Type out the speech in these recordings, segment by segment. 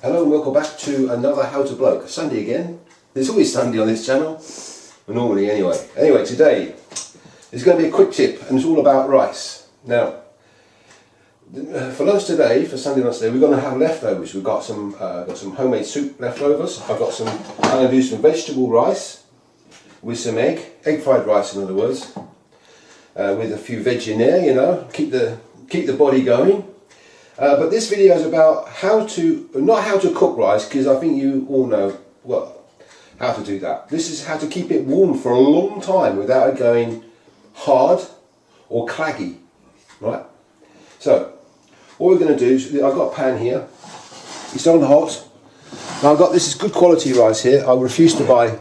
Hello and welcome back to another How to Bloke. Sunday again. There's always Sunday on this channel. Normally anyway. Anyway, today is going to be a quick tip and it's all about rice. Now, for lunch today, for Sunday lunch today, we're going to have leftovers. We've got some homemade soup leftovers. I'm going to do some vegetable rice with some egg fried rice in other words, with a few veg in there, you know, keep the body going. But this video is about not how to cook rice, because I think you all know how to do that. This is how to keep it warm for a long time without it going hard or claggy, right? So, what we're going to do is, I've got a pan here, it's on hot. Now this is good quality rice here. I refuse to buy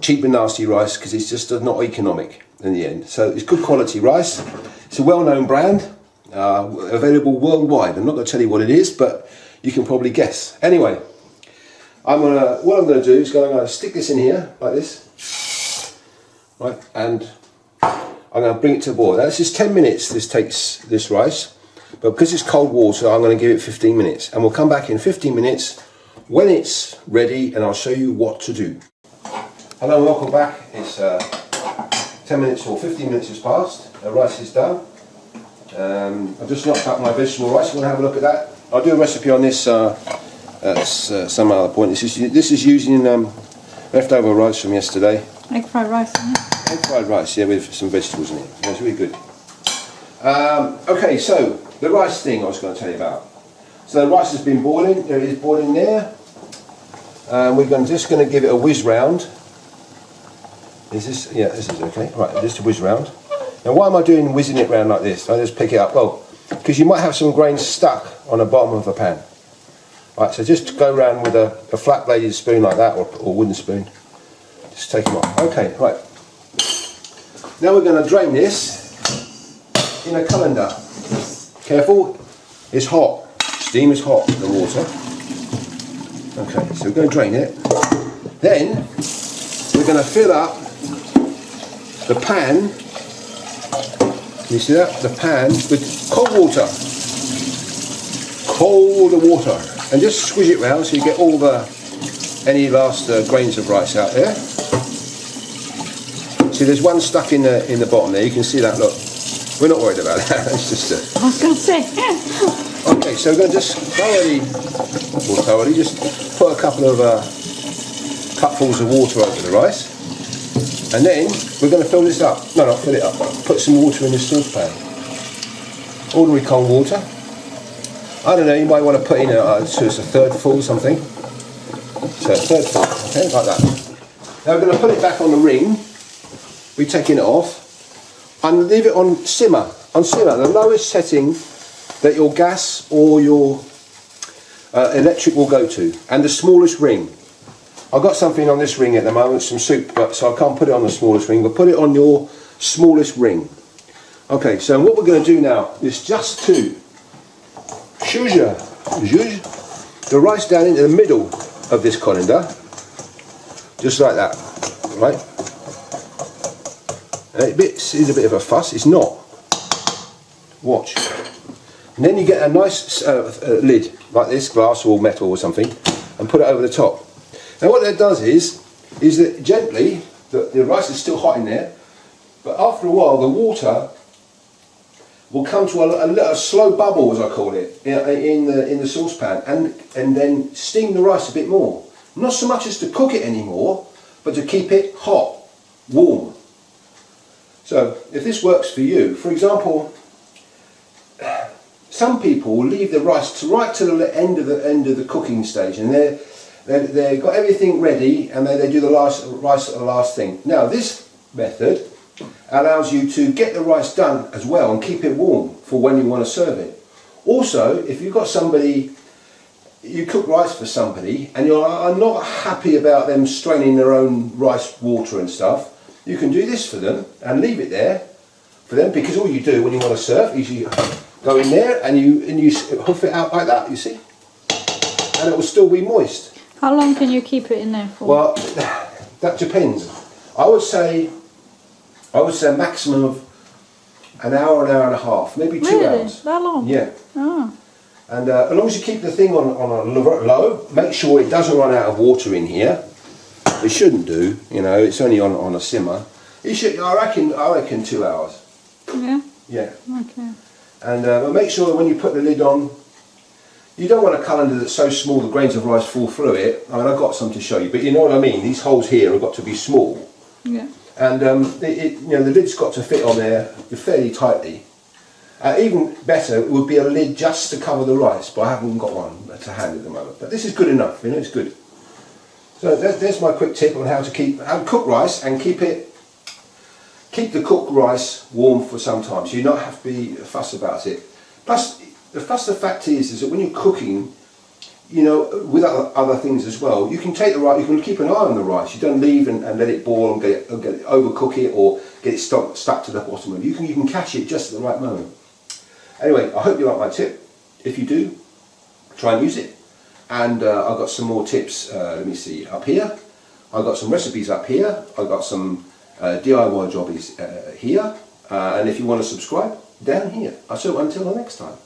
cheap and nasty rice because it's just not economic in the end. So it's good quality rice. It's a well-known brand. Available worldwide. I'm not going to tell you what it is, but you can probably guess. Anyway, what I'm going to do is I'm going to stick this in here like this, right? And I'm going to bring it to a boil. Now this is 10 minutes. This takes this rice, but because it's cold water, I'm going to give it 15 minutes, and we'll come back in 15 minutes when it's ready, and I'll show you what to do. Hello, and welcome back. It's 10 minutes or 15 minutes has passed. The rice is done. I've just knocked up my vegetable rice. You want to have a look at that? I'll do a recipe on this at some other point. This is using leftover rice from yesterday. Egg fried rice, isn't it? Egg fried rice, yeah, with some vegetables in it. It's really good. Okay, so the rice thing I was going to tell you about. So the rice has been boiling. There it is boiling there. We're just going to give it a whiz round. Is this? Yeah, this is okay. Right, just a whiz round. Now why am I doing whizzing it round like this? I just pick it up. Well, because you might have some grains stuck on the bottom of the pan. Right, so just go around with a flat bladed spoon like that, or wooden spoon. Just take them off. Okay, right. Now we're going to drain this in a colander. Careful, it's hot. Steam is hot, the water. Okay, so we're going to drain it. Then we're going to fill up the pan. You see that? The pan with cold water. Cold water. And just squish it round so you get all any last grains of rice out there. See, there's one stuck in the bottom there. You can see that. Look, we're not worried about that. It's just. I was going to say. Okay, so we're going to just thoroughly, just put a couple of cupfuls of water over the rice. And then we're going to fill this up. No, not fill it up. Put some water in this saucepan. Ordinary cold water. I don't know, you might want to put in so it's a third full something. So a third full, okay, like that. Now we're going to put it back on the ring. We're taking it off. And leave it on simmer. On simmer, the lowest setting that your gas or your electric will go to. And the smallest ring. I've got something on this ring at the moment, some soup, so I can't put it on the smallest ring, but put it on your smallest ring. Okay, so what we're going to do now is just to zhuzh the rice down into the middle of this colander, just like that, right? And it's a bit of a fuss, it's not. Watch. And then you get a nice lid, like this, glass or metal or something, and put it over the top. Now what that does is that gently, the rice is still hot in there, but after a while the water will come to a slow bubble, as I call it, in the saucepan, and then steam the rice a bit more. Not so much as to cook it anymore, but to keep it hot, warm. So if this works for you, for example, some people will leave the rice right to the end of the cooking stage, and they've got everything ready, and they do the rice at the last thing. Now this method allows you to get the rice done as well and keep it warm for when you want to serve it. Also, if you've got somebody, you cook rice for somebody and you're not happy about them straining their own rice water and stuff, you can do this for them and leave it there for them, because all you do when you want to serve is you go in there and you hoof it out like that, you see, and it will still be moist. How long can you keep it in there for? Well, that depends. I would say a maximum of an hour and a half, maybe 2 hours. That long? Yeah. Oh. And as long as you keep the thing on a low, make sure it doesn't run out of water in here. It shouldn't do, you know, it's only on a simmer. You should, I reckon 2 hours. Yeah? Yeah. Okay. And but make sure that when you put the lid on, you don't want a colander that's so small the grains of rice fall through it. I mean, I've got some to show you, but you know what I mean. These holes here have got to be small. Yeah. And you know, the lid's got to fit on there fairly tightly. Even better would be a lid just to cover the rice, but I haven't got one to hand at the moment. But this is good enough, you know, it's good. So there's my quick tip on how to cook rice and keep the cooked rice warm for some time. So you don't have to be fussed about it. Plus, the fact is that when you're cooking, you know, with other things as well, you can take the rice, you can keep an eye on the rice. You don't leave and let it boil and get it overcook it or get it stuck to the bottom of it. You can catch it just at the right moment. Anyway, I hope you like my tip. If you do, try and use it. And I've got some more tips, let me see, up here. I've got some recipes up here. I've got some DIY jobbies here. And if you want to subscribe, down here. So until the next time.